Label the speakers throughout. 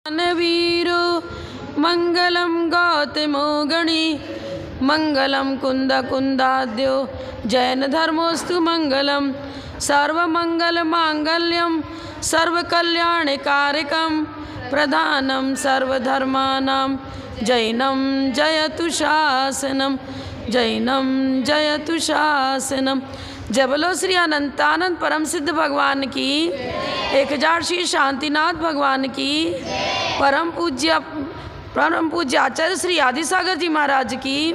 Speaker 1: वीरो मंगलम गौतमो गणी मंगलम कुंद कुंदाद्यो जैन धर्मोस्तु मंगलम सर्वमंगल मांगल्यम सर्वकल्याणकारकम प्रधानम सर्वधर्मानां जैनम जयतु शासनम जैनम जयतु शासनम। जय बोलो श्री अनंतानंद परम सिद्ध भगवान की, 1000 श्री शांतिनाथ भगवान की, परम पूज्य आचार्य श्री आदिसागर जी महाराज की,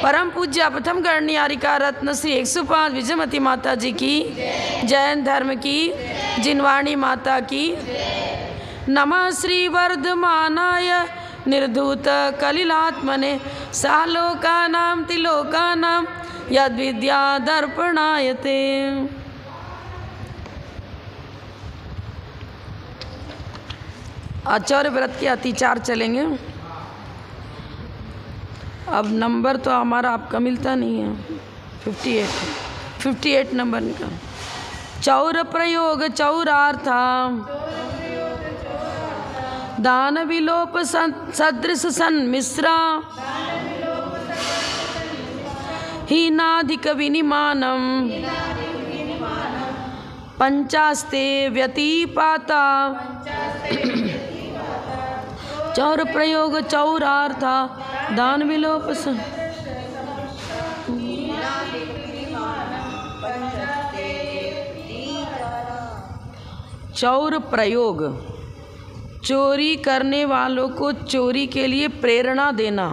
Speaker 1: परम पूज्य प्रथम गणनियारिका रत्न श्री 105 विजयमती माता जी की, जैन धर्म की जिनवाणी माता की। नमः श्री वर्धमानाय निर्धूत कलिलात्मने सालोकानां तिलोकानां यद विद्या दर्पणायते। आचार्य व्रत के अतिचार चलेंगे। अब नंबर तो हमारा आपका मिलता नहीं है, 58 नंबर का। चौर प्रयोग चौरार्था दान विलोप सदृश सन्मिश्रा हीनाधिक विनिमानम पंचास्ते व्यतिपाता। चौर प्रयोग चौरार्था दान विलोप चौर प्रयोग चोरी करने वालों को चोरी के लिए प्रेरणा देना।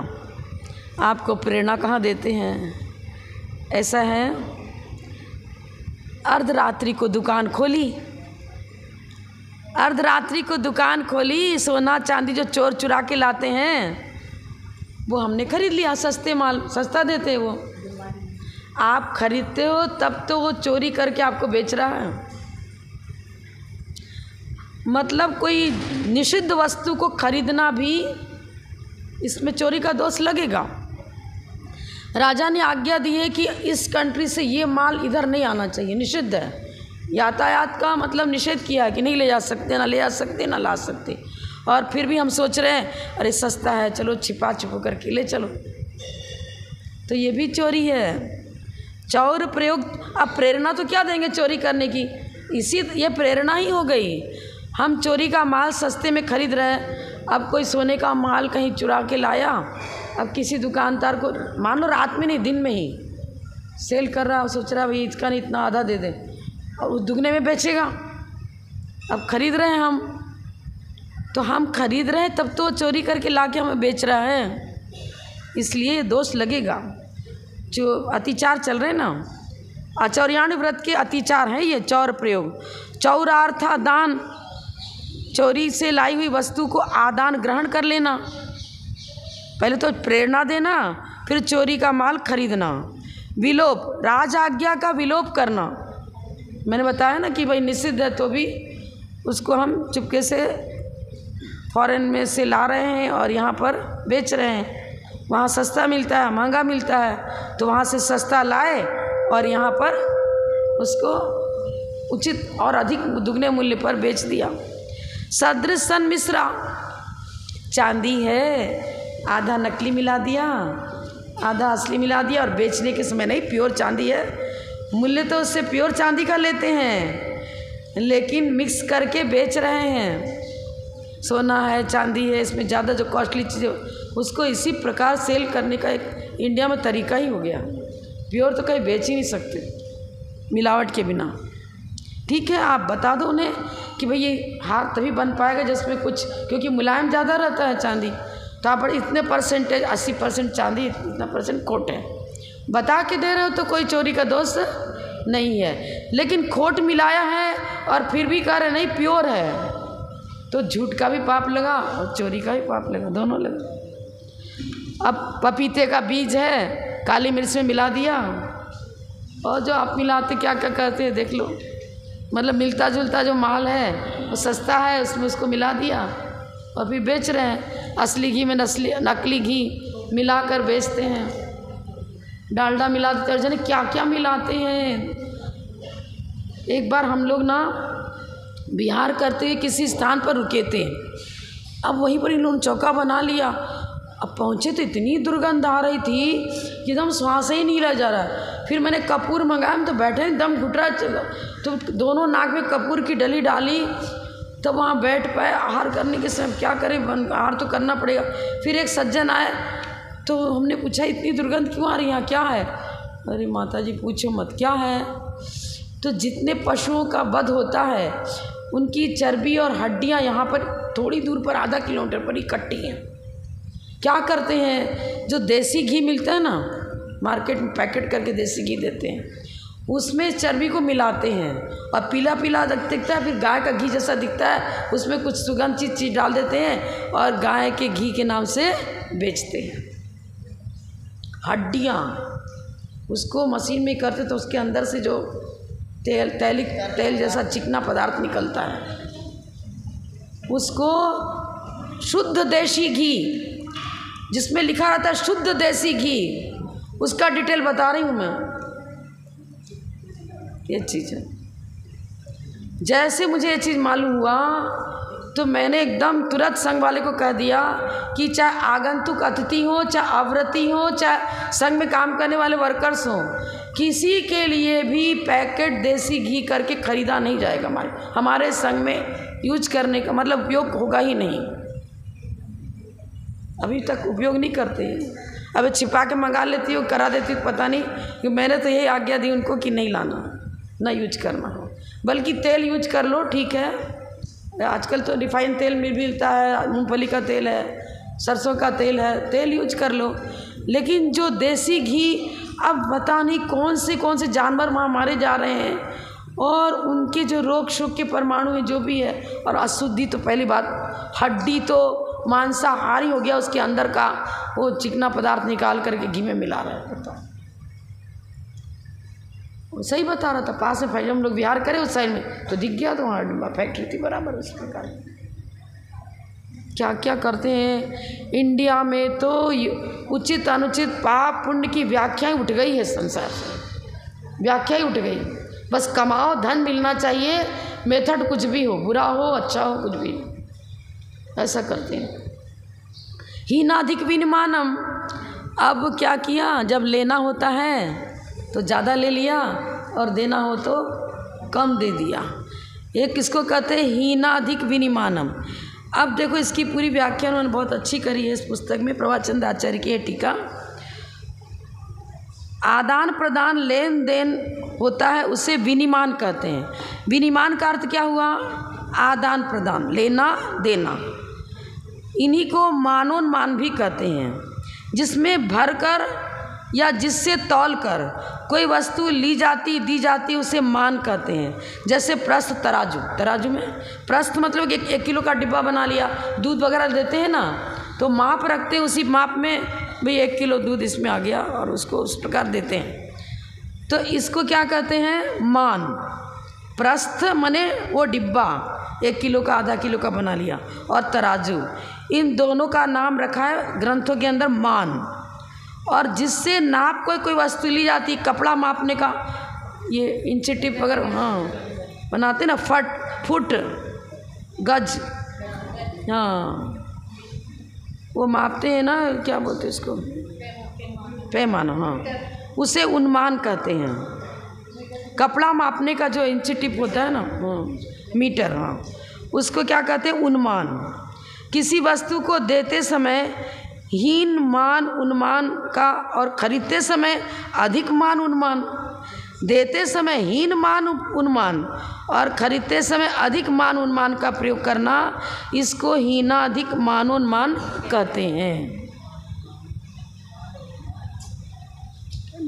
Speaker 1: आपको प्रेरणा कहाँ देते हैं? ऐसा है, अर्धरात्रि को दुकान खोली, अर्धरात्रि को दुकान खोली, सोना चांदी जो चोर चुरा के लाते हैं वो हमने खरीद लिया, सस्ते माल, सस्ता देते हैं वो। आप खरीदते हो तब तो वो चोरी करके आपको बेच रहा है। मतलब कोई निषिद्ध वस्तु को खरीदना भी इसमें चोरी का दोष लगेगा। राजा ने आज्ञा दी है कि इस कंट्री से ये माल इधर नहीं आना चाहिए, निषिद्ध है। यातायात का मतलब निषेध किया है कि नहीं ले जा सकते, ना ले जा सकते, ना ला सकते। और फिर भी हम सोच रहे हैं अरे सस्ता है, चलो छिपा छिपो करके ले चलो, तो ये भी चोरी है। चौर प्रयोग, अब प्रेरणा तो क्या देंगे चोरी करने की? इसी ये प्रेरणा ही हो गई। हम चोरी का माल सस्ते में खरीद रहे हैं। अब कोई सोने का माल कहीं चुरा के लाया, अब किसी दुकानदार को, मान लो रात में नहीं दिन में ही सेल कर रहा, सोच रहा भाई इसका नहीं इतना आधा दे दे, और उस दुगने में बेचेगा। अब खरीद रहे हैं हम, तो हम खरीद रहे हैं तब तो चोरी करके ला के हमें बेच रहा है, इसलिए दोष लगेगा। जो अतिचार चल रहे हैं ना, आचौर्याण व्रत के अतिचार हैं ये चौर प्रयोग। चौरार्था दान, चोरी से लाई हुई वस्तु को आदान ग्रहण कर लेना। पहले तो प्रेरणा देना, फिर चोरी का माल खरीदना। विलोप, राज आज्ञा का विलोप करना। मैंने बताया ना कि भाई निषिद्ध है तो भी उसको हम चुपके से फॉरेन में से ला रहे हैं और यहाँ पर बेच रहे हैं। वहाँ सस्ता मिलता है, महंगा मिलता है, तो वहाँ से सस्ता लाए और यहाँ पर उसको उचित और अधिक दुगने मूल्य पर बेच दिया। सदृश सन्मिश्रा, चांदी है, आधा नकली मिला दिया, आधा असली मिला दिया, और बेचने के समय नहीं प्योर चांदी है, मूल्य तो उससे प्योर चांदी का लेते हैं, लेकिन मिक्स करके बेच रहे हैं। सोना है, चांदी है, इसमें ज़्यादा जो कॉस्टली चीज़ें, उसको इसी प्रकार सेल करने का एक इंडिया में तरीका ही हो गया। प्योर तो कहीं बेच ही नहीं सकते मिलावट के बिना। ठीक है, आप बता दो उन्हें कि भाई ये हार तभी बन पाएगा जिसमें कुछ, क्योंकि मुलायम ज़्यादा रहता है चांदी, तो आप इतने परसेंटेज 80% चांदी, इतना परसेंट खोट है, बता के दे रहे हो तो कोई चोरी का दोष नहीं है। लेकिन खोट मिलाया है और फिर भी कह रहे नहीं प्योर है, तो झूठ का भी पाप लगा और चोरी का भी पाप लगा, दोनों लगा। अब पपीते का बीज है, काली मिर्च में मिला दिया, और जो आप मिलाते क्या क्या करते हैं देख लो, मतलब मिलता जुलता जो माल है वो सस्ता है, उसमें उसको मिला दिया और फिर बेच रहे हैं। असली घी में नकली घी मिलाकर बेचते हैं, डालडा मिला देते हैं, जाने क्या क्या मिलाते हैं। एक बार हम लोग ना बिहार करते हुए किसी स्थान पर रुके थे, अब वहीं पर इन लोगों ने चौका बना लिया। अब पहुँचे तो इतनी दुर्गंध आ रही थी कि एकदम श्वास ही नहीं रह जा रहा। फिर मैंने कपूर मंगाया, तो बैठे एकदम घुटरा, तो दोनों नाक में कपूर की डली डाली, तब वहाँ बैठ पाए। आहार करने के समय क्या करें, आहार तो करना पड़ेगा। फिर एक सज्जन आए, तो हमने पूछा इतनी दुर्गंध क्यों आ रही है, यहाँ क्या है? अरे माता जी पूछो मत, क्या है? तो जितने पशुओं का वध होता है उनकी चर्बी और हड्डियाँ यहाँ पर थोड़ी दूर पर आधा किलोमीटर पर इकट्ठी हैं। क्या करते हैं, जो देसी घी मिलता है ना, मार्केट में पैकेट करके देसी घी देते हैं, उसमें चर्बी को मिलाते हैं और पीला पीला दिखता है, फिर गाय का घी जैसा दिखता है, उसमें कुछ सुगंधित चीज़ डाल देते हैं और गाय के घी के नाम से बेचते हैं। हड्डियाँ उसको मशीन में करते तो उसके अंदर से जो तेल जैसा चिकना पदार्थ निकलता है, उसको शुद्ध देसी घी, जिसमें लिखा रहता है शुद्ध देसी घी, उसका डिटेल बता रही हूँ मैं। ये चीज़ है। जैसे मुझे ये चीज़ मालूम हुआ तो मैंने एकदम तुरंत संघ वाले को कह दिया कि चाहे आगंतुक अतिथि हो, चाहे आवृत्ति हो, चाहे संघ में काम करने वाले वर्कर्स हो, किसी के लिए भी पैकेट देसी घी करके ख़रीदा नहीं जाएगा। हमारे संघ में यूज करने का मतलब उपयोग होगा ही नहीं। अभी तक उपयोग नहीं करते हैं। अब छिपा के मंगा लेती हो, करा देती हो, पता नहीं, कि मैंने तो यही आज्ञा दी उनको कि नहीं लाना, ना यूज करना हो, बल्कि तेल यूज कर लो। ठीक है, आजकल तो रिफाइंड तेल मिलता है, मूंगफली का तेल है, सरसों का तेल है, तेल यूज कर लो। लेकिन जो देसी घी, अब पता नहीं कौन से जानवर वहाँ मारे जा रहे हैं, और उनके जो रोग शोक के परमाणु है जो भी है, और अशुद्धि तो पहली बात, हड्डी तो मांसाहारी हो गया, उसके अंदर का वो चिकना पदार्थ निकाल करके घी में मिला रहे हैं। बताओ, सही बता रहा था। पास में फैक्ट्री हम लोग बिहार करे उस साइड में, तो दिख गया, तो वहाँ फैक्ट्री थी बराबर उस प्रकार। क्या क्या करते हैं इंडिया में, तो उचित अनुचित पाप पुण्य की व्याख्या उठ गई है, संसार से व्याख्या ही उठ गई। बस कमाओ, धन मिलना चाहिए, मेथड कुछ भी हो, बुरा हो अच्छा हो, कुछ भी ऐसा करते हैं। हीनाधिक विनिमानम। अब क्या किया, जब लेना होता है तो ज़्यादा ले लिया और देना हो तो कम दे दिया। ये किसको कहते हैं, हीनाधिक विनिमानम। अब देखो इसकी पूरी व्याख्या उन्होंने बहुत अच्छी करी है इस पुस्तक में, प्रभाचंद आचार्य की है टीका। आदान प्रदान लेन देन होता है, उसे विनिमान कहते हैं। विनिमान का अर्थ क्या हुआ, आदान प्रदान, लेना देना। इन्हीं को मानोन्मान भी कहते हैं, जिसमें भरकर या जिससे तौल कर कोई वस्तु ली जाती दी जाती उसे मान कहते हैं। जैसे प्रस्थ तराजू, तराजू में प्रस्थ मतलब एक किलो का डिब्बा बना लिया, दूध वगैरह देते हैं ना, तो माप रखते हैं, उसी माप में भाई 1 किलो दूध इसमें आ गया और उसको उस प्रकार देते हैं। तो इसको क्या कहते हैं, मान। प्रस्थ माने वो डिब्बा 1 किलो का आधा किलो का बना लिया, और तराजू, इन दोनों का नाम रखा है ग्रंथों के अंदर मान। और जिससे नाप कोई वस्तु ली जाती, कपड़ा मापने का, ये इंची टिप वगैरह हाँ बनाते ना, फुट गज, हाँ वो मापते हैं ना, क्या बोलते हैं इसको, पैमाना, हाँ उसे उन्मान कहते हैं। कपड़ा मापने का जो इंची टिप होता है ना, मीटर, हाँ उसको क्या कहते हैं, उन्मान। किसी वस्तु को देते समय हीन मान उन्मान का, और खरीदते समय अधिक मान उन्मान। देते समय हीन मान उन्मान और खरीदते समय अधिक मान उन्मान का प्रयोग करना, इसको हीनाधिक मानोन्मान कहते हैं।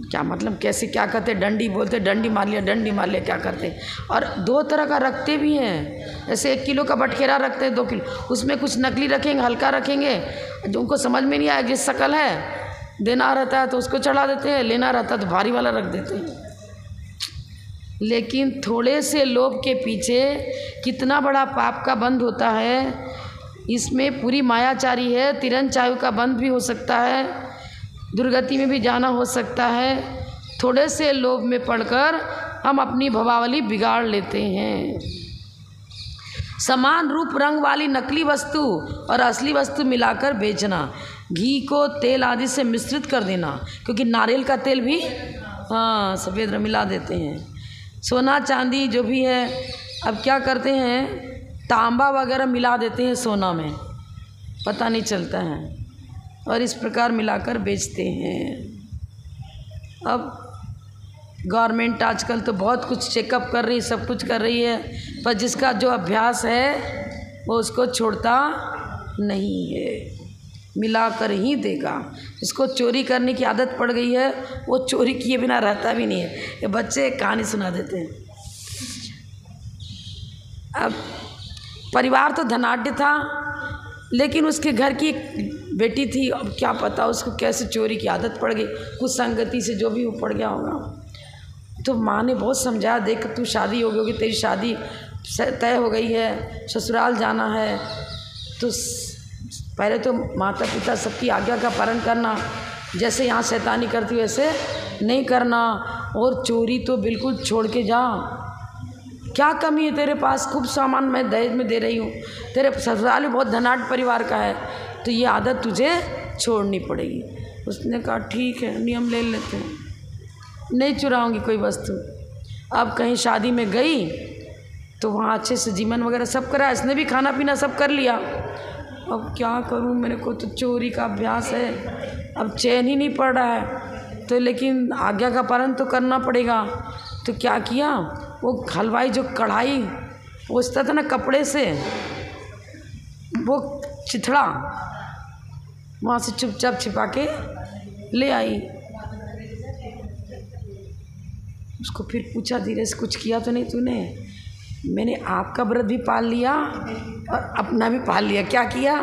Speaker 1: क्या मतलब, कैसे क्या कहते, डंडी बोलते, डंडी मार लिया, डंडी मार लिया, क्या करते। और 2 तरह का रखते भी हैं, जैसे 1 किलो का बटखेरा रखते हैं, 2 किलो, उसमें कुछ नकली रखेंगे, हल्का रखेंगे, जो उनको समझ में नहीं आया जिस शकल है, देना रहता है तो उसको चढ़ा देते हैं, लेना रहता है तो भारी वाला रख देते हैं। लेकिन थोड़े से लोभ के पीछे कितना बड़ा पाप का बंध होता है, इसमें पूरी मायाचारी है। तिरंचायु का बंध भी हो सकता है, दुर्गति में भी जाना हो सकता है। थोड़े से लोभ में पड़कर हम अपनी भवावली बिगाड़ लेते हैं। समान रूप रंग वाली नकली वस्तु और असली वस्तु मिलाकर बेचना, घी को तेल आदि से मिश्रित कर देना, क्योंकि नारियल का तेल भी सफ़ेद रंग मिला देते हैं। सोना चांदी जो भी है, अब क्या करते हैं, तांबा वगैरह मिला देते हैं सोना में, पता नहीं चलता है, और इस प्रकार मिलाकर बेचते हैं। अब गवर्नमेंट आजकल तो बहुत कुछ चेकअप कर रही है, सब कुछ कर रही है, पर जिसका जो अभ्यास है वो उसको छोड़ता नहीं है, मिला कर ही देगा। इसको चोरी करने की आदत पड़ गई है, वो चोरी किए बिना रहता भी नहीं है। ये बच्चे एक कहानी सुना देते हैं। अब परिवार तो धनाढ्य था, लेकिन उसके घर की एक बेटी थी, अब क्या पता उसको कैसे चोरी की आदत पड़ गई, कुछ संगति से जो भी वो पड़ गया होगा। तो माँ ने बहुत समझाया, देख तू शादी हो गई होगी, तेरी शादी तय हो गई है, ससुराल जाना है, तो पहले तो माता पिता सबकी आज्ञा का पालन करना, जैसे यहाँ शैतानी करती वैसे नहीं करना, और चोरी तो बिल्कुल छोड़ के जा। क्या कमी है तेरे पास, खूब सामान मैं दहेज में दे रही हूँ, तेरे ससुराल में बहुत धनाढ्य परिवार का है, तो ये आदत तुझे छोड़नी पड़ेगी। उसने कहा ठीक है, नियम ले लेते हैं, नहीं चुराऊंगी कोई वस्तु। अब कहीं शादी में गई तो वहाँ अच्छे से जीवन वगैरह सब करा, इसने भी खाना पीना सब कर लिया। अब क्या करूँ, मेरे को तो चोरी का अभ्यास है, अब चैन ही नहीं पड़ रहा है, तो लेकिन आज्ञा का पालन तो करना पड़ेगा। तो क्या किया, वो हलवाई जो कढ़ाई पोंछता था ना कपड़े से, वो चिथड़ा वहाँ से चुपचाप छिपा के ले आई। उसको फिर पूछा धीरे से, कुछ किया तो नहीं तूने? मैंने आपका व्रत भी पाल लिया और अपना भी पाल लिया। क्या किया,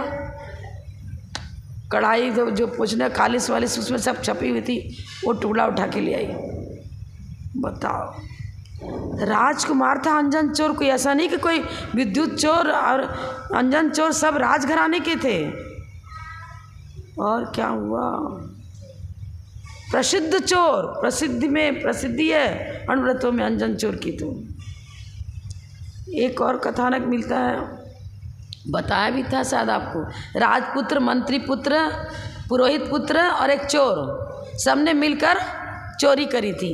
Speaker 1: कढ़ाई जो पोंछने खालिश वालिश उसमें सब छपी हुई थी, वो टुकड़ा उठा के ले आई। बताओ, राजकुमार था अंजन चोर, कोई ऐसा नहीं कि कोई विद्युत चोर और अंजन चोर सब राजघराने के थे। और क्या हुआ, प्रसिद्ध चोर, प्रसिद्धि में प्रसिद्धि है, अणव्रतों में अंजन चोर की। तो एक और कथानक मिलता है, बताया भी था शायद आपको, राजपुत्र, मंत्री पुत्र, पुरोहित पुत्र और एक चोर, सबने मिलकर चोरी करी थी।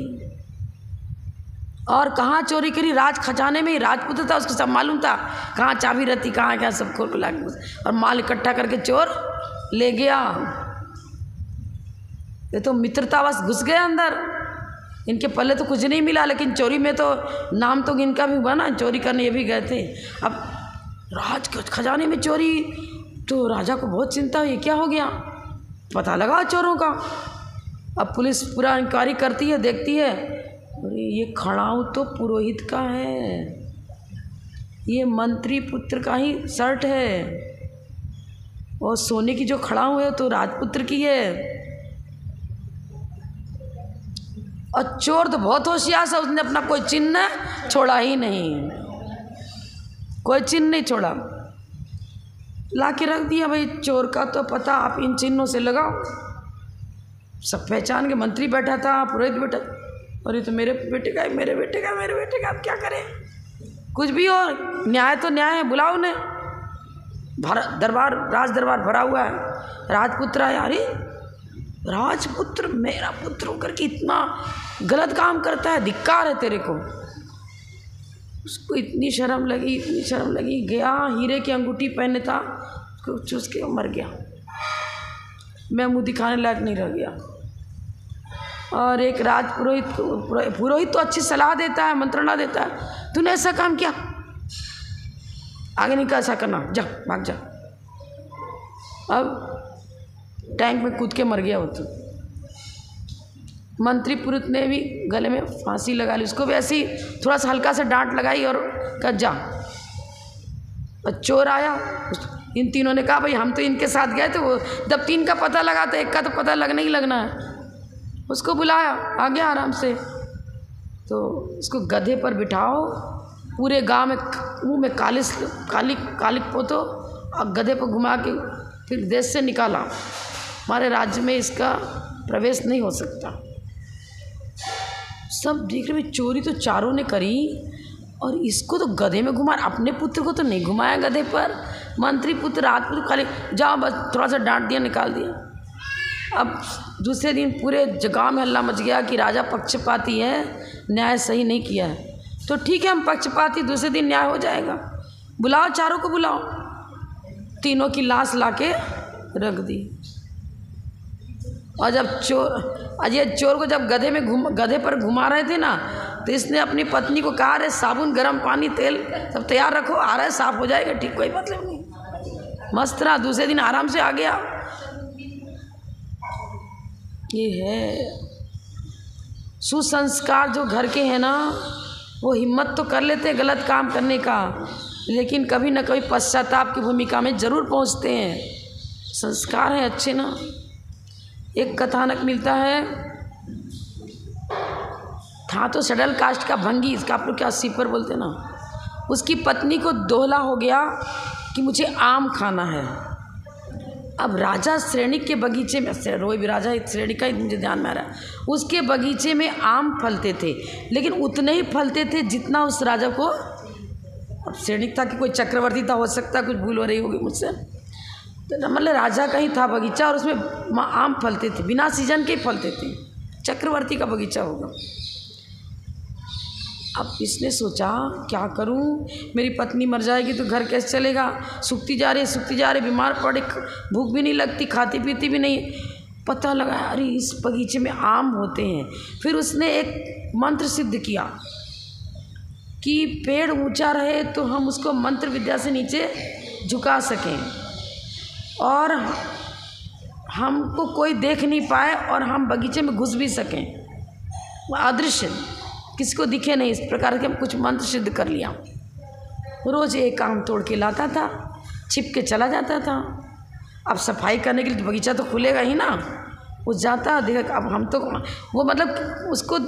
Speaker 1: और कहाँ चोरी करी, राज खजाने में ही। राजपुत्र था, उसको सब मालूम था कहाँ चाबी रहती, कहाँ क्या, सब खोल ला और माल इकट्ठा करके चोर ले गया। ये तो मित्रतावश घुस गए अंदर, इनके पल्ले तो कुछ नहीं मिला, लेकिन चोरी में तो नाम तो इनका भी हुआ ना, चोरी करने ये भी गए थे। अब राज खजाने में चोरी, तो राजा को बहुत चिंता हुई, क्या हो गया, पता लगा चोरों का। अब पुलिस पूरा इंक्वायरी करती है, देखती है, अरे ये खड़ाऊ तो पुरोहित का है, ये मंत्री पुत्र का ही शर्ट है, और सोने की जो खड़ाऊ है तो राजपुत्र की है। और चोर तो बहुत होशियार था, उसने अपना कोई चिन्ह छोड़ा ही नहीं, कोई चिन्ह नहीं छोड़ा, ला के रख दिया। भाई चोर का तो पता आप इन चिन्हों से लगाओ। सब पहचान के, मंत्री बैठा था, पुरोहित बैठा, और ये तो मेरे बेटे का है, मेरे बेटे का, मेरे बेटे का, आप क्या करें, कुछ भी हो, न्याय तो न्याय है, बुलाओ उन्हें। दरबार, राज दरबार भरा हुआ है, राजपुत्र आया, अरे राजपुत्र मेरा पुत्र होकर के इतना गलत काम करता है, धिक्कार है तेरे को। उसको इतनी शर्म लगी, इतनी शर्म लगी, गया हीरे की अंगूठी पहने था, उसको चूस के मर गया, मैं मुँह दिखाने लायक नहीं रह गया। और एक पुरोहित तो अच्छी सलाह देता है, मंत्रणा देता है, तूने ऐसा काम किया, आगे नहीं ऐसा करना, जा भाग जा। अब टैंक में कूद के मर गया वो तो। मंत्री पुरोहित ने भी गले में फांसी लगा ली, उसको भी ऐसी थोड़ा सा हल्का सा डांट लगाई और कहा जा। और चोर आया, इन तीनों ने कहा भाई हम तो इनके साथ गए थे, वो जब तीन का पता लगा तो एक का तो पता लगना ही लगना है। उसको बुलाया, आ गया आराम से, तो उसको गधे पर बिठाओ, पूरे गांव में मुँह में कालिक पोतो और गधे पर घुमा के फिर देश से निकाला, हमारे राज्य में इसका प्रवेश नहीं हो सकता। सब देख रहे, चोरी तो चारों ने करी और इसको तो गधे में घुमा, अपने पुत्र को तो नहीं घुमाया गधे पर। मंत्री पुत्र राजपुत्र खाली जाओ बस थोड़ा सा डांट दिया, निकाल दिया। अब दूसरे दिन पूरे जगह में हल्ला मच गया कि राजा पक्षपाती है, न्याय सही नहीं किया है। तो ठीक है, हम पक्षपाती, दूसरे दिन न्याय हो जाएगा। बुलाओ, चारों को बुलाओ। तीनों की लाश लाके रख दी। और जब चोर को जब गधे पर घुमा रहे थे ना, तो इसने अपनी पत्नी को कहा, अरे साबुन, गर्म पानी, तेल सब तैयार रखो, आ रहा है, साफ हो जाएगा, ठीक, कोई मतलब नहीं। मस्त रहा, दूसरे दिन आराम से आ गया। ये है सुसंस्कार जो घर के हैं ना, वो हिम्मत तो कर लेते हैं गलत काम करने का, लेकिन कभी ना कभी पश्चाताप की भूमिका में ज़रूर पहुंचते हैं। संस्कार है अच्छे ना। एक कथानक मिलता है, था तो शेड्यूल कास्ट का भंगी, इसका आप लोग क्या सीपर बोलते ना, उसकी पत्नी को दोहला हो गया कि मुझे आम खाना है। अब राजा श्रेणी के बगीचे में, रोई भी राजा श्रेणी का ही मुझे ध्यान में आ रहा है, उसके बगीचे में आम फलते थे, लेकिन उतने ही फलते थे जितना उस राजा को, अब श्रेणी था कि कोई चक्रवर्ती था, हो सकता है कुछ भूल हो रही होगी मुझसे, तो मतलब राजा का ही था बगीचा और उसमें आम फलते थे, बिना सीजन के ही फलते थे, चक्रवर्ती का बगीचा होगा। अब इसने सोचा क्या करूं, मेरी पत्नी मर जाएगी तो घर कैसे चलेगा, सूखती जा रही, बीमार पड़े, भूख भी नहीं लगती, खाती पीती भी नहीं। पता लगा अरे इस बगीचे में आम होते हैं। फिर उसने एक मंत्र सिद्ध किया कि पेड़ ऊंचा रहे तो हम उसको मंत्र विद्या से नीचे झुका सकें और हमको कोई देख नहीं पाए और हम बगीचे में घुस भी सकें, अदृश्य, किसी को दिखे नहीं। इस प्रकार के कुछ मंत्र सिद्ध कर लिया। रोज़ एक आम तोड़ के लाता था, छिप के चला जाता था। अब सफाई करने के लिए तो बगीचा तो खुलेगा ही ना, वो जाता देखा। अब हम तो वो मतलब उसको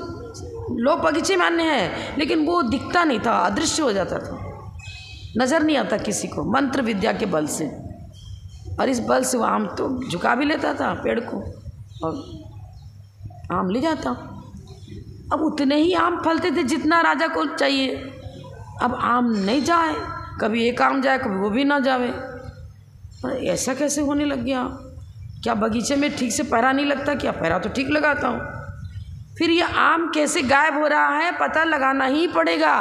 Speaker 1: लोग बगीचे में आने हैं, लेकिन वो दिखता नहीं था, अदृश्य हो जाता था, नज़र नहीं आता किसी को, मंत्र विद्या के बल से। और इस बल से वो आम तो झुका भी लेता था पेड़ को और आम ले जाता। अब उतने ही आम फलते थे जितना राजा को चाहिए। अब आम नहीं जाए, कभी एक आम जाए, कभी वो भी ना जावे। ऐसा कैसे होने लग गया? क्या बगीचे में ठीक से पहरा नहीं लगता? क्या पहरा तो ठीक लगाता हूँ, फिर ये आम कैसे गायब हो रहा है पता लगाना ही पड़ेगा।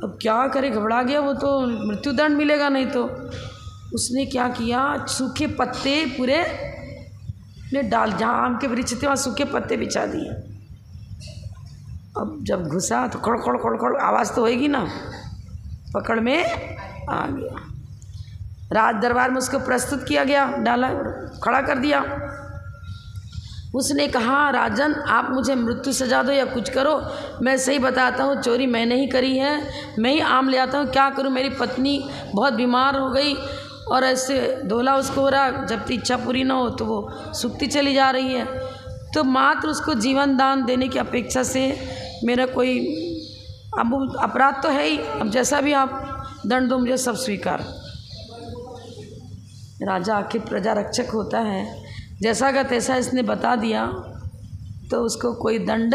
Speaker 1: अब क्या करे, घबरा गया वो, तो मृत्युदंड मिलेगा नहीं तो। उसने क्या किया, सूखे पत्ते पूरे ने डाल, जहाँ आम के वृक्ष थे वहाँ सूखे पत्ते बिछा दिए। अब जब घुसा तो खड़ खड़ खड़ खड़ आवाज़ तो होएगी ना, पकड़ में आ गया। राज दरबार में उसको प्रस्तुत किया गया, डाला, खड़ा कर दिया। उसने कहा, राजन आप मुझे मृत्यु सजा दो या कुछ करो, मैं सही बताता हूँ, चोरी मैंने ही करी है, मैं ही आम ले आता हूँ। क्या करूँ, मेरी पत्नी बहुत बीमार हो गई और ऐसे धोला उसको हो रहा, जब तक इच्छा पूरी ना हो तो वो सूखती चली जा रही है। तो मात्र उसको जीवन दान देने की अपेक्षा से मेरा कोई अब अपराध तो है ही, अब जैसा भी आप दंड दो मुझे सब स्वीकार। राजा आखिर प्रजा रक्षक होता है, जैसा का तैसा इसने बता दिया तो उसको कोई दंड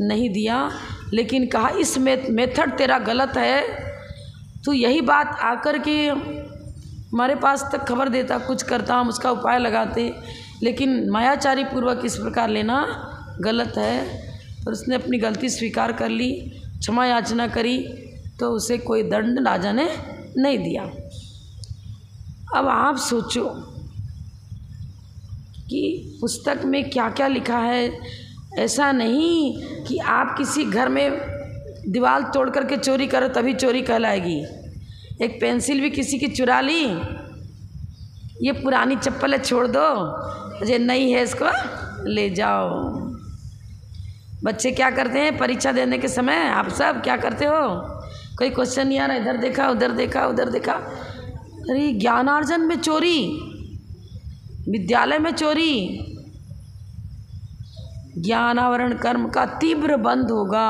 Speaker 1: नहीं दिया, लेकिन कहा इस मेथड तेरा गलत है, तू यही बात आकर के हमारे पास तक खबर देता, कुछ करता, हम उसका उपाय लगाते, लेकिन मायाचारी पूर्वक इस प्रकार लेना गलत है। और उसने अपनी गलती स्वीकार कर ली, क्षमा याचना करी, तो उसे कोई दंड राजा ने नहीं दिया। अब आप सोचो कि पुस्तक में क्या क्या लिखा है। ऐसा नहीं कि आप किसी घर में दीवार तोड़ करके चोरी करो तभी चोरी कहलाएगी। एक पेंसिल भी किसी की चुरा ली, ये पुरानी चप्पल है छोड़ दो, ये नई है इसको ले जाओ। बच्चे क्या करते हैं परीक्षा देने के समय, आप सब क्या करते हो, कोई क्वेश्चन नहीं आ रहा, इधर देखा उधर देखा उधर देखा, अरे ज्ञानार्जन में चोरी, विद्यालय में चोरी, ज्ञानावरण कर्म का तीव्र बंद होगा।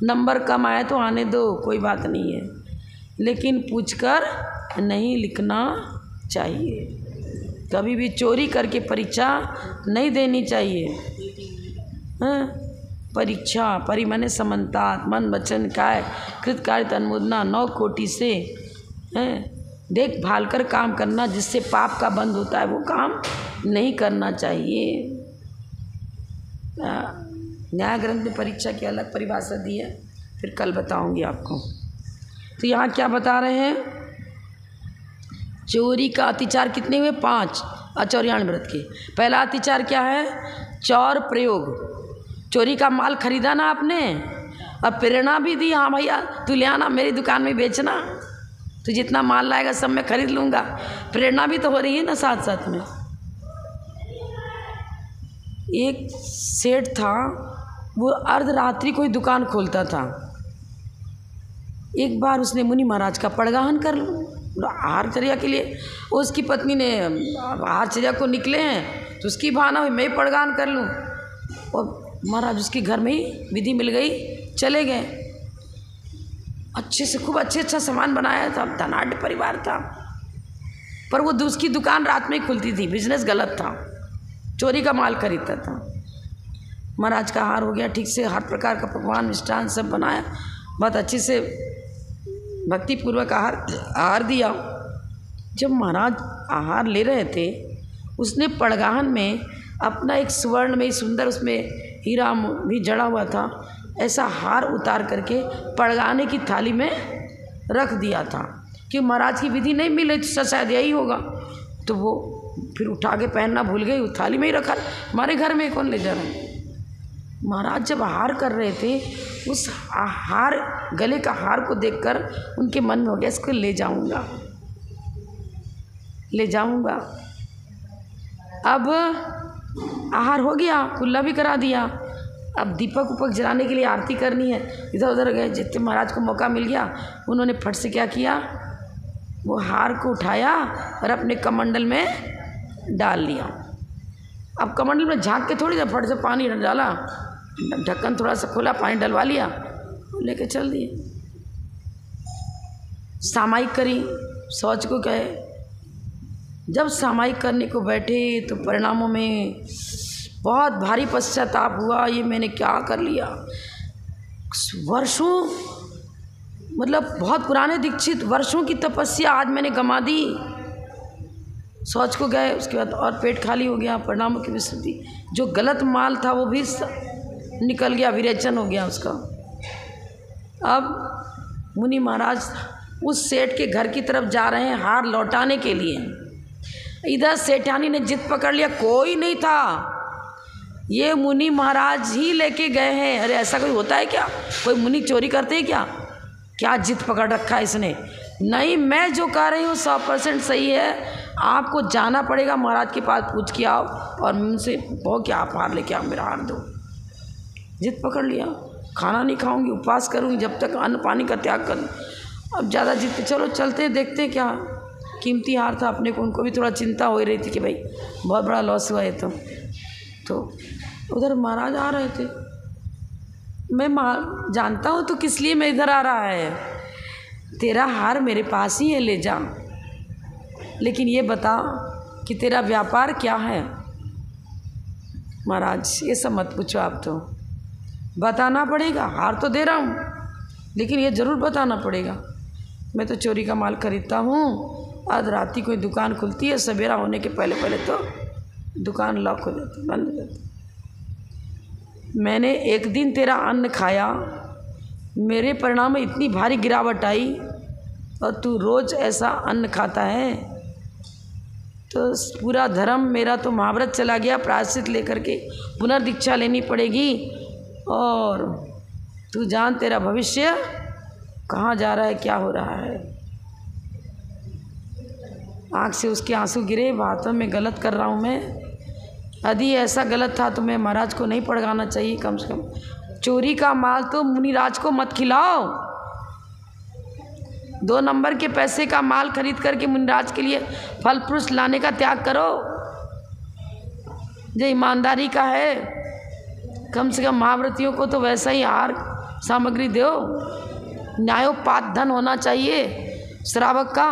Speaker 1: नंबर कम आए तो आने दो, कोई बात नहीं है, लेकिन पूछकर नहीं लिखना चाहिए। कभी भी चोरी करके परीक्षा नहीं देनी चाहिए। हाँ, परीक्षा परिमने समन्तात मन वचन काय कृत कार्य तन्मोदना 9 कोटि से देखभाल कर काम करना, जिससे पाप का बंध होता है वो काम नहीं करना चाहिए। न्याय ग्रंथ में परीक्षा की अलग परिभाषा दी है, फिर कल बताऊंगी आपको। तो यहाँ क्या बता रहे हैं, चोरी का अतिचार कितने हुए 5 अचौर्याण व्रत के। पहला अतिचार क्या है, चौर प्रयोग, चोरी का माल खरीदा ना आपने और प्रेरणा भी दी, हाँ भैया तू ले आना मेरी दुकान में बेचना, तो जितना माल लाएगा सब मैं खरीद लूँगा, प्रेरणा भी तो हो रही है ना साथ साथ में। एक सेठ था, वो अर्धरात्रि कोई दुकान खोलता था। एक बार उसने मुनि महाराज का पड़गाहन कर आहारचर्या के लिए, उसकी पत्नी ने आहारचर्या को निकले हैं तो उसकी भावना हुई मैं पड़गाहन कर लूँ, और महाराज उसके घर में ही विधि मिल गई, चले गए। अच्छे से खूब अच्छा सामान बनाया था, धनाढ़ परिवार था, पर वो उसकी दुकान रात में ही खुलती थी, बिजनेस गलत था, चोरी का माल खरीदता था। महाराज का आहार हो गया ठीक से, हर प्रकार का पकवान मिष्ठान सब बनाया, बहुत अच्छे से भक्तिपूर्वक आहार दिया। जब महाराज आहार ले रहे थे, उसने पड़गाहन में अपना एक स्वर्ण में सुंदर, उसमें हीरा भी जड़ा हुआ था, ऐसा हार उतार करके पड़गाने की थाली में रख दिया था कि महाराज की विधि नहीं मिले तो शायद यही होगा। तो वो फिर उठा के पहनना भूल गई, उस थाली में ही रखा, हमारे घर में कौन ले जा रहा है। महाराज जब आहार कर रहे थे, उस हार गले का हार को देखकर उनके मन में हो गया इसको ले जाऊंगा। अब आहार हो गया, कुल्ला भी करा दिया, अब दीपक उपक जलाने के लिए आरती करनी है, इधर उधर गए। जितने महाराज को मौका मिल गया, उन्होंने फट से क्या किया, वो हार को उठाया और अपने कमंडल में डाल लिया। अब कमंडल में झांक के थोड़ी देर फट से पानी डाला, ढक्कन थोड़ा सा खोला, पानी डलवा लिया, लेके चल दिए। सामायिक करी, शौच को कहे। जब सामायिक करने को बैठे तो परिणामों में बहुत भारी पश्चाताप हुआ, ये मैंने क्या कर लिया। वर्षों, मतलब बहुत पुराने दीक्षित, वर्षों की तपस्या आज मैंने गंवा दी। शौच को गए, उसके बाद और पेट खाली हो गया, परिणामों की विस्तृति, जो गलत माल था वो भी निकल गया, विरेचन हो गया उसका। अब मुनि महाराज उस सेठ के घर की तरफ जा रहे हैं हार लौटाने के लिए। इधर सेठानी ने जिद पकड़ लिया, कोई नहीं था, ये मुनि महाराज ही लेके गए हैं। अरे ऐसा कोई होता है क्या, कोई मुनि चोरी करते हैं क्या जिद पकड़ रखा है इसने। नहीं, मैं जो कह रही हूँ 100% सही है, आपको जाना पड़ेगा, महाराज के पास पूछ के आओ और उनसे कहो कि आप हार लेके आओ, मेरा हार दो। जिद पकड़ लिया, खाना नहीं खाऊंगी, उपवास करूंगी जब तक अन्न पानी का त्याग करूँ। अब ज़्यादा जिद, चलो चलते हैं, देखते हैं क्या, कीमती हार था अपने को, उनको भी थोड़ा चिंता हो रही थी कि भाई बहुत बड़ा लॉस हुआ है। तो उधर महाराज आ रहे थे, मैं जानता हूँ तो किस लिए मैं इधर आ रहा है, तेरा हार मेरे पास ही है, ले जा, लेकिन ये बता कि तेरा व्यापार क्या है। महाराज ये सब मत पूछो, आप तो बताना पड़ेगा, हार तो दे रहा हूँ लेकिन ये ज़रूर बताना पड़ेगा। मैं तो चोरी का माल खरीदता हूँ, आज रात कोई दुकान खुलती है, सवेरा होने के पहले पहले तो दुकान लॉक हो जाती, बंद हो जाती। मैंने एक दिन तेरा अन्न खाया, मेरे परिणाम में इतनी भारी गिरावट आई, और तू रोज़ ऐसा अन्न खाता है, तो पूरा धर्म मेरा तो महाव्रत चला गया। प्रायश्चित लेकर के पुनर्दीक्षा लेनी पड़ेगी, और तू जान तेरा भविष्य कहाँ जा रहा है, क्या हो रहा है। आँख से उसके आंसू गिरे, बातों में गलत कर रहा हूँ मैं, यदि ऐसा गलत था तो मैं महाराज को नहीं पड़गाना चाहिए। कम से कम चोरी का माल तो मुनिराज को मत खिलाओ, 2 नंबर के पैसे का माल खरीद करके मुनिराज के लिए फल फ्रूट लाने का त्याग करो। जो ईमानदारी का है, कम से कम महाव्रतियों को तो वैसा ही आहार सामग्री दो। न्यायोपात धन होना चाहिए, श्रावक का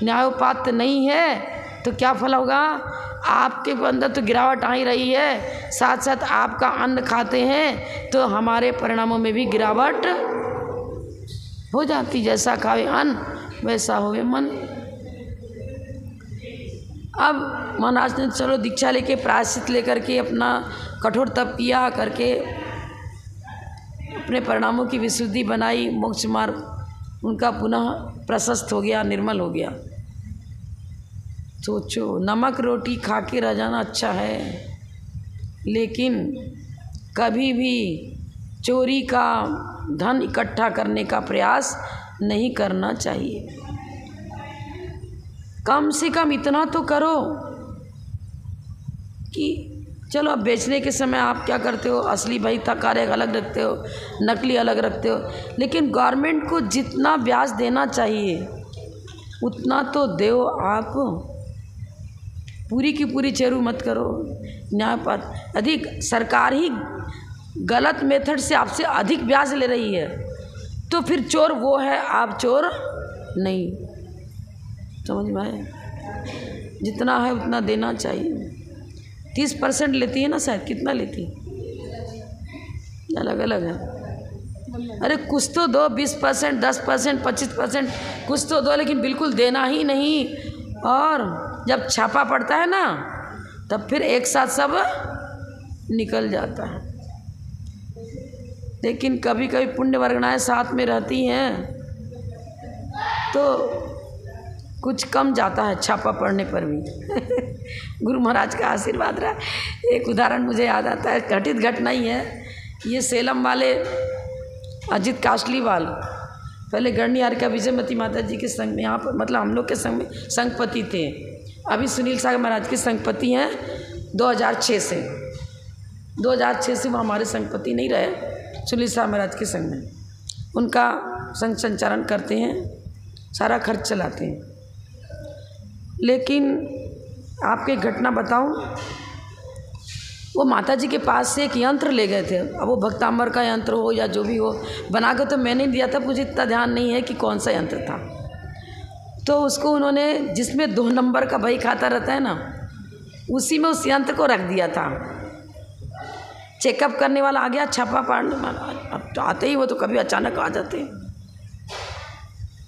Speaker 1: न्यायोपात नहीं है तो क्या फल होगा? आपके अंदर तो गिरावट आ ही रही है, साथ साथ आपका अन्न खाते हैं तो हमारे परिणामों में भी गिरावट हो जाती। जैसा खावे अन्न वैसा होवे मन। अब महाराज ने चलो दीक्षा लेके प्रायश्चित लेकर के अपना कठोर तप किया करके अपने परिणामों की विशुद्धि बनाई, मोक्ष मार्ग उनका पुनः प्रशस्त हो गया, निर्मल हो गया। सोचो, नमक रोटी खा के रह जाना अच्छा है, लेकिन कभी भी चोरी का धन इकट्ठा करने का प्रयास नहीं करना चाहिए। कम से कम इतना तो करो कि चलो अब बेचने के समय आप क्या करते हो, असली भाई था कार्य अलग रखते हो, नकली अलग रखते हो, लेकिन गवर्नमेंट को जितना ब्याज देना चाहिए उतना तो दो। आप पूरी की पूरी चोरी मत करो। न्याय पर अधिक सरकार ही गलत मेथड से आपसे अधिक ब्याज ले रही है, तो फिर चोर वो है, आप चोर नहीं। समझ में आया? जितना है उतना देना चाहिए। 30% लेती है ना शायद, कितना लेती अलग अलग है। अरे कुछ तो दो, 20%, 10%, 25%, कुछ तो दो, लेकिन बिल्कुल देना ही नहीं। और जब छापा पड़ता है ना तब फिर एक साथ सब निकल जाता है। लेकिन कभी कभी पुण्य वर्गणाएं साथ में रहती हैं तो कुछ कम जाता है छापा पड़ने पर भी। गुरु महाराज का आशीर्वाद रहा। एक उदाहरण मुझे याद आता है, घटित घटना ही है। ये सेलम वाले अजित काशलीवाल पहले गणनियार का विजयमती माता जी के संग में, यहाँ पर मतलब हम लोग के संग में संघपति थे। अभी सुनील सागर महाराज के संघपति हैं 2006 से। 2006 से वो हमारे संघपति नहीं रहे, सुनील सागर महाराज के संग में उनका संघ संचालन करते हैं, सारा खर्च चलाते हैं। लेकिन आपको एक घटना बताऊं, वो माता जी के पास से एक यंत्र ले गए थे। अब वो भक्तांबर का यंत्र हो या जो भी हो, बना के तो मैंने दिया था, मुझे इतना ध्यान नहीं है कि कौन सा यंत्र था। तो उसको उन्होंने, जिसमें 2 नंबर का बही खाता रहता है ना, उसी में उस यंत्र को रख दिया था। चेकअप करने वाला आ गया, छापा पाड़ने वाला, अब तो आते ही वो तो कभी अचानक आ जाते हैं।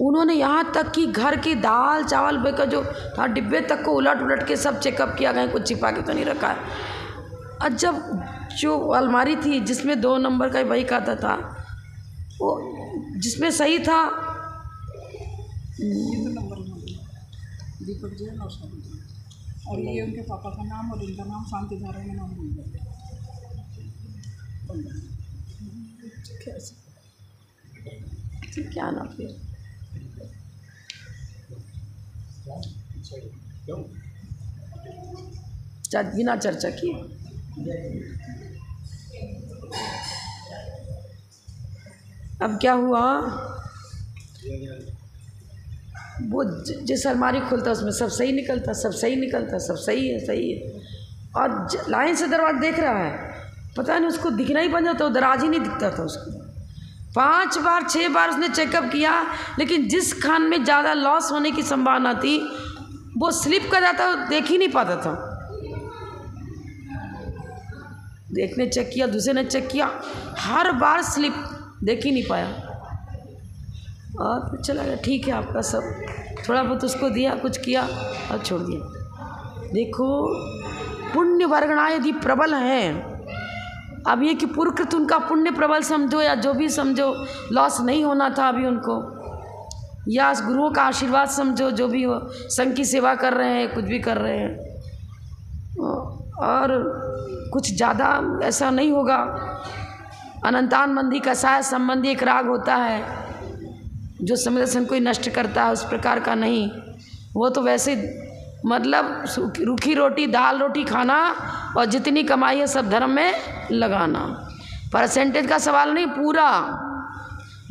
Speaker 1: उन्होंने यहाँ तक कि घर की दाल चावल बेकर जो था डिब्बे तक को उलट उलट के सब चेकअप किया, कहीं कुछ छिपा के तो नहीं रखा है। और जब जो अलमारी थी जिसमें 2 नंबर का बही खाता था, वो जिसमें सही था
Speaker 2: दीपक जैन और ये उनके पापा का नाम और इनका नाम शांति धारा में नाम भूल गया।
Speaker 1: क्या नाम फिर बिना चर्चा किए। अब क्या हुआ, वो जिस अलमारी खुलता उसमें सब सही निकलता, सब सही निकलता, सब सही है, सही है। और लाइन से दरवाजा देख रहा है, पता नहीं उसको दिखना ही बन जाता, वो दराज ही नहीं दिखता था उसको। 5 बार 6 बार उसने चेकअप किया, लेकिन जिस खान में ज़्यादा लॉस होने की संभावना थी वो स्लिप कर जाता, देख ही नहीं पाता था। एक ने चेक किया, दूसरे ने चेक किया, हर बार स्लिप, देख ही नहीं पाया। और फिर चला गया, ठीक है आपका सब, थोड़ा बहुत उसको दिया, कुछ किया और छोड़ दिया। देखो पुण्य वर्गणाएं यदि प्रबल हैं, अब ये कि पुरकृत उनका पुण्य प्रबल समझो या जो भी समझो, लॉस नहीं होना था अभी उनको, या गुरुओं का आशीर्वाद समझो, जो भी हो, संघ की सेवा कर रहे हैं, कुछ भी कर रहे हैं, और कुछ ज़्यादा ऐसा नहीं होगा। अनंतान मंदी कसाय संबंधी एक राग होता है जो समय दर्शन को नष्ट करता है, उस प्रकार का नहीं। वो तो वैसे मतलब रूखी रोटी दाल रोटी खाना और जितनी कमाई है सब धर्म में लगाना, परसेंटेज का सवाल नहीं, पूरा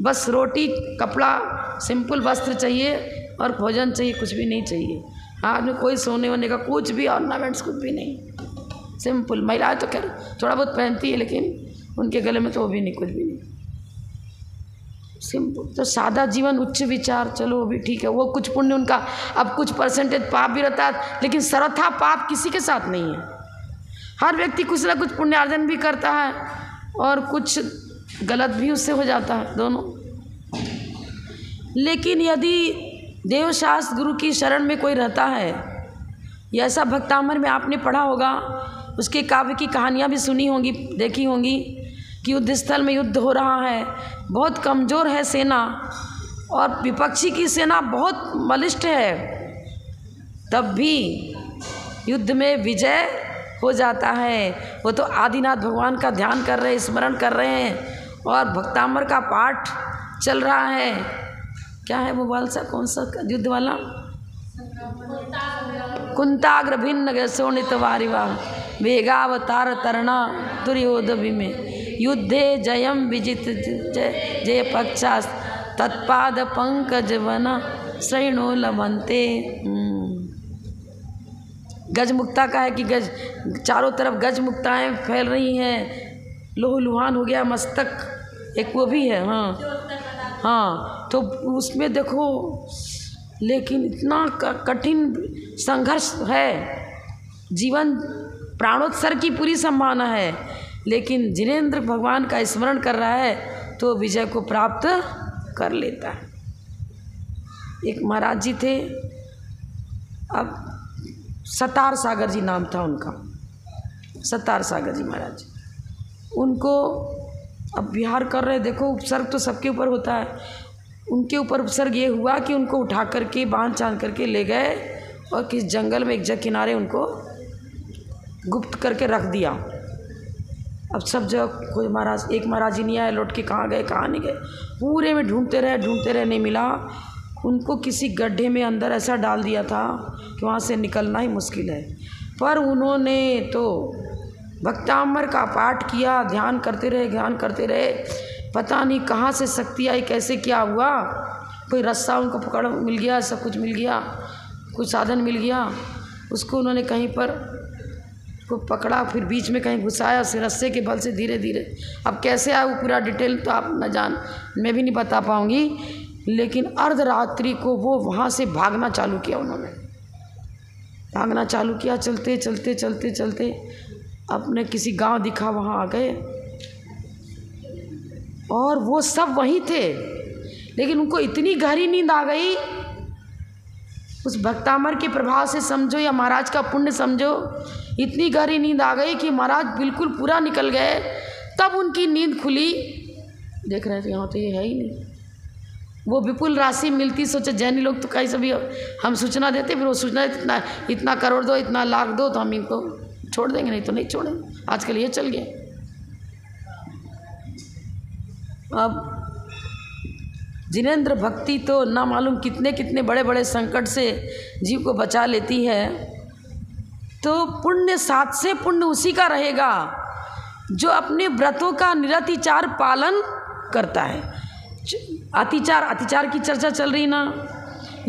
Speaker 1: बस रोटी कपड़ा सिंपल वस्त्र चाहिए और भोजन चाहिए, कुछ भी नहीं चाहिए। हाथ में कोई सोने वोने का कुछ भी ऑर्नामेंट्स कुछ भी नहीं, सिंपल। महिलाएं तो खैर थोड़ा बहुत पहनती है, लेकिन उनके गले में तो वो भी नहीं, कुछ भी नहीं, सिंपल। तो सादा जीवन, उच्च विचार, चलो वो भी ठीक है, वो कुछ पुण्य उनका, अब कुछ परसेंटेज पाप भी रहता है, लेकिन सर्वथा पाप किसी के साथ नहीं है। हर व्यक्ति कुछ ना कुछ पुण्यार्जन भी करता है और कुछ गलत भी उससे हो जाता है, दोनों। लेकिन यदि देवशास्त्र गुरु की शरण में कोई रहता है, या ऐसा भक्तामर में आपने पढ़ा होगा, उसके काव्य की कहानियाँ भी सुनी होंगी, देखी होंगी कि युद्ध स्थल में युद्ध हो रहा है, बहुत कमज़ोर है सेना और विपक्षी की सेना बहुत बलिष्ठ है, तब भी युद्ध में विजय हो जाता है। वो तो आदिनाथ भगवान का ध्यान कर रहे हैं, स्मरण कर रहे हैं और भक्तामर का पाठ चल रहा है। क्या है वो वाला सा, कौन सा युद्ध वाला? कुंताग्र भिन्न शोणित वारिवा वेगावतार तरणा तुर्योदभि में युद्धे जयम विजित जय पक्षास तत्पाद पंकज वना श्रेणो लभंते। गज मुक्ता का है कि गज, चारों तरफ गज मुक्ताएँ फैल रही हैं, लोह लुहान हो गया मस्तक, एक वो भी है। हाँ, तो उसमें देखो, लेकिन इतना कठिन संघर्ष है, जीवन प्राणोत्सर्ग की पूरी संभावना है, लेकिन जिनेंद्र भगवान का स्मरण कर रहा है तो विजय को प्राप्त कर लेता है। एक महाराज जी थे, अब सतार सागर जी नाम था उनका, सतार सागर जी महाराज। उनको अब विहार कर रहे, देखो उपसर्ग तो सबके ऊपर होता है, उनके ऊपर उपसर्ग ये हुआ कि उनको उठा करके बांध चांद करके ले गए और किस जंगल में एक जगह किनारे उनको गुप्त करके रख दिया। अब सब जगह कोई महाराज, एक महाराज जी नहीं आए, लौट के कहाँ गए कहाँ नहीं गए, पूरे में ढूंढते रहे, नहीं मिला। उनको किसी गड्ढे में अंदर ऐसा डाल दिया था कि वहाँ से निकलना ही मुश्किल है। पर उन्होंने तो भक्तामर का पाठ किया, ध्यान करते रहे, पता नहीं कहाँ से शक्ति आई, कैसे क्या हुआ, कोई रास्ता उनको पकड़ मिल गया, सब कुछ मिल गया, कुछ साधन मिल गया, उसको उन्होंने कहीं पर को पकड़ा, फिर बीच में कहीं घुसाया, फिर रस्से के बल से धीरे धीरे, अब कैसे आया वो पूरा डिटेल तो आप मैं भी नहीं बता पाऊँगी, लेकिन अर्धरात्रि को वो वहाँ से भागना चालू किया, उन्होंने भागना चालू किया, चलते अपने किसी गांव दिखा, वहाँ आ गए और वो सब वहीं थे, लेकिन उनको इतनी गहरी नींद आ गई, उस भक्तामर के प्रभाव से समझो या महाराज का पुण्य समझो, इतनी गहरी नींद आ गई कि महाराज बिल्कुल पूरा निकल गए। तब उनकी नींद खुली, देख रहे थे यहाँ तो ये है ही नहीं, वो विपुल राशि मिलती, सोचे जैनी लोग तो कहीं से भी हम सूचना देते, फिर वो सूचना इतना करोड़ दो, इतना लाख दो तो हम इनको छोड़ देंगे, नहीं तो नहीं छोड़ेंगे। आजकल ये चल गया। अब जिनेंद्र भक्ति तो ना मालूम कितने बड़े बड़े संकट से जीव को बचा लेती है। तो पुण्य साथ से पुण्य उसी का रहेगा जो अपने व्रतों का निरतिचार पालन करता है। अतिचार की चर्चा चल रही ना,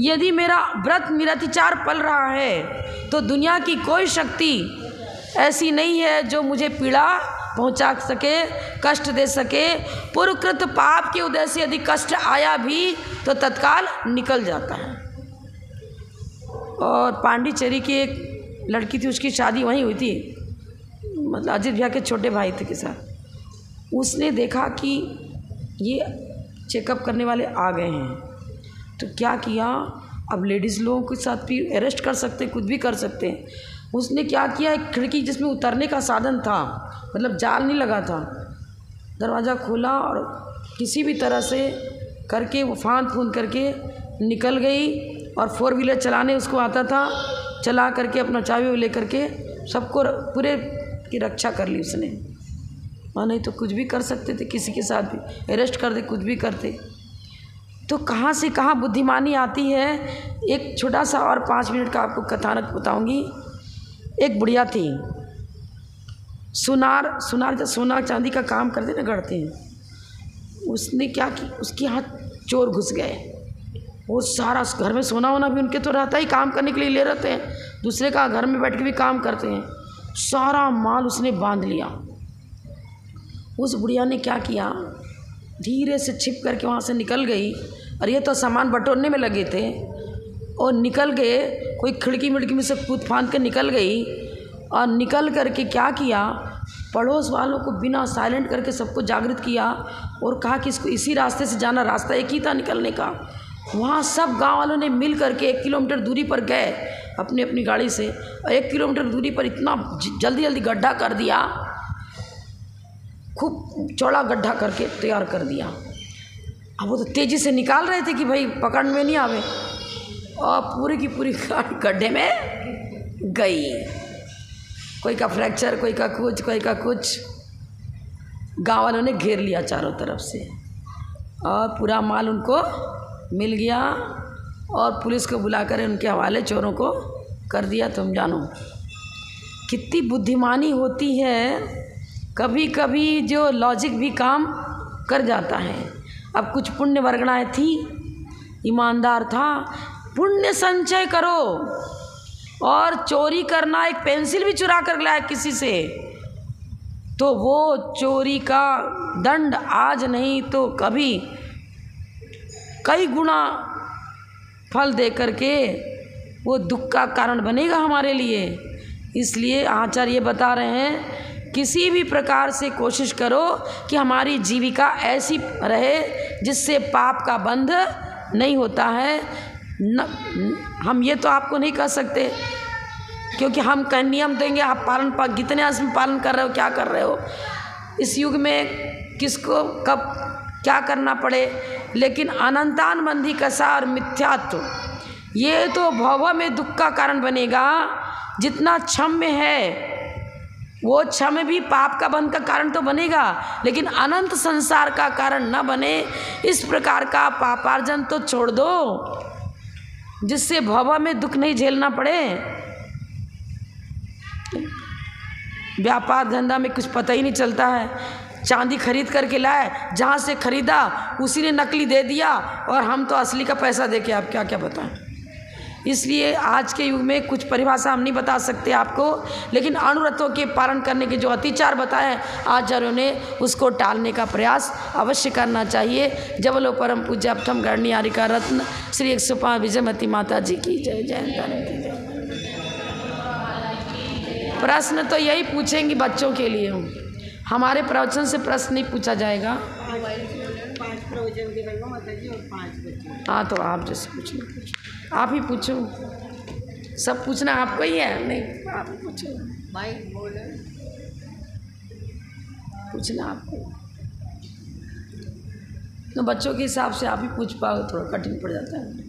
Speaker 1: यदि मेरा व्रत निरतिचार पल रहा है तो दुनिया की कोई शक्ति ऐसी नहीं है जो मुझे पीड़ा पहुंचा सके, कष्ट दे सके। पूर्वकृत पाप के उदय से यदि कष्ट आया भी तो तत्काल निकल जाता है। और पांडिचेरी की एक लड़की थी, उसकी शादी वहीं हुई थी, मतलब अजित भैया के छोटे भाई थे के साथ। उसने देखा कि ये चेकअप करने वाले आ गए हैं, तो क्या किया, अब लेडीज़ लोगों के साथ भी अरेस्ट कर सकते हैं, कुछ भी कर सकते हैं। उसने क्या किया, एक खिड़की जिसमें उतरने का साधन था, मतलब जाल नहीं लगा था, दरवाज़ा खोला और किसी भी तरह से करके वो फांद फूंद करके निकल गई। और 4 व्हीलर चलाने उसको आता था, चला करके अपना चाबी ले करके सबको पूरे की रक्षा कर ली उसने। और नहीं तो कुछ भी कर सकते थे, किसी के साथ भी अरेस्ट कर दे, कुछ भी करते। तो कहाँ से कहाँ बुद्धिमानी आती है। एक छोटा सा और 5 मिनट का आपको कथानक बताऊंगी। एक बुढ़िया थी, सुनार सोना चांदी का काम करते ना, गढ़ते हैं। उसने क्या की, उसके यहाँ चोर घुस गए। वो सारा घर में सोना वोना भी उनके तो रहता ही, काम करने के लिए ले रहते हैं, दूसरे का घर में बैठ के भी काम करते हैं। सारा माल उसने बांध लिया। उस बुढ़िया ने क्या किया, धीरे से छिप करके वहाँ से निकल गई। और ये तो सामान बटोरने में लगे थे और निकल गए, कोई खिड़की मिड़की में से कूद फांद के निकल गई। और निकल करके क्या किया, पड़ोस वालों को बिना साइलेंट करके सबको जागृत किया और कहा कि इसको इसी रास्ते से जाना, रास्ता एक ही था निकलने का। वहाँ सब गांव वालों ने मिल करके 1 किलोमीटर दूरी पर गए अपनी अपनी गाड़ी से, और 1 किलोमीटर दूरी पर इतना जल्दी जल्दी गड्ढा कर दिया, खूब चौड़ा गड्ढा करके तैयार कर दिया। अब वो तो तेज़ी से निकाल रहे थे कि भाई पकड़ में नहीं आवे, और पूरी की पूरी गाड़ी गड्ढे में गई। कोई का फ्रैक्चर, कोई का कुछ, कोई का कुछ। गाँव वालों ने घेर लिया चारों तरफ से और पूरा माल उनको मिल गया और पुलिस को बुलाकर उनके हवाले चोरों को कर दिया। तुम जानो कितनी बुद्धिमानी होती है, कभी कभी जो लॉजिक भी काम कर जाता है। अब कुछ पुण्य वर्गणाएँ थी, ईमानदार था, पुण्य संचय करो। और चोरी करना, एक पेंसिल भी चुरा कर लाया किसी से, तो वो चोरी का दंड आज नहीं तो कभी कई गुना फल दे करके वो दुख का कारण बनेगा हमारे लिए। इसलिए आचार्य ये बता रहे हैं, किसी भी प्रकार से कोशिश करो कि हमारी जीविका ऐसी रहे जिससे पाप का बंध नहीं होता है। हम ये तो आपको नहीं कह सकते, क्योंकि हम कहीं नियम देंगे, आप कितने इसमें पालन कर रहे हो, क्या कर रहे हो, इस युग में किसको कब क्या करना पड़े। लेकिन अनंतान बंधी कसार मिथ्यात्व, ये तो भव में दुख का कारण बनेगा। जितना क्षम्य है वो क्षम्य भी पाप का बंध का कारण तो बनेगा, लेकिन अनंत संसार का कारण न बने। इस प्रकार का पापार्जन तो छोड़ दो जिससे भव में दुख नहीं झेलना पड़े। व्यापार धंधा में कुछ पता ही नहीं चलता है, चांदी खरीद करके लाए, जहाँ से खरीदा उसी ने नकली दे दिया और हम तो असली का पैसा दे के आप क्या क्या बताएं। इसलिए आज के युग में कुछ परिभाषा हम नहीं बता सकते आपको, लेकिन अनुरतों के पालन करने के जो अतिचार बताए आचार्यों ने, उसको टालने का प्रयास अवश्य करना चाहिए। जबलो परम पूज्य अपठम गणनियारिका रत्न श्री 105 विजयमती माता जी की जय। जय। प्रश्न तो यही पूछेंगी बच्चों के लिए, हमारे प्रवचन से प्रश्न नहीं पूछा जाएगा।
Speaker 2: 5 प्रवचन के रहेगा माता जी और 5 बच्चे।
Speaker 1: हाँ, तो आप जैसे पूछना, आप ही पूछो, सब पूछना आपको ही है, नहीं आप ही पूछो,
Speaker 2: भाई बोले
Speaker 1: पूछना आपको। तो बच्चों के हिसाब से आप ही पूछ पाओ, थोड़ा कठिन पड़ जाता है।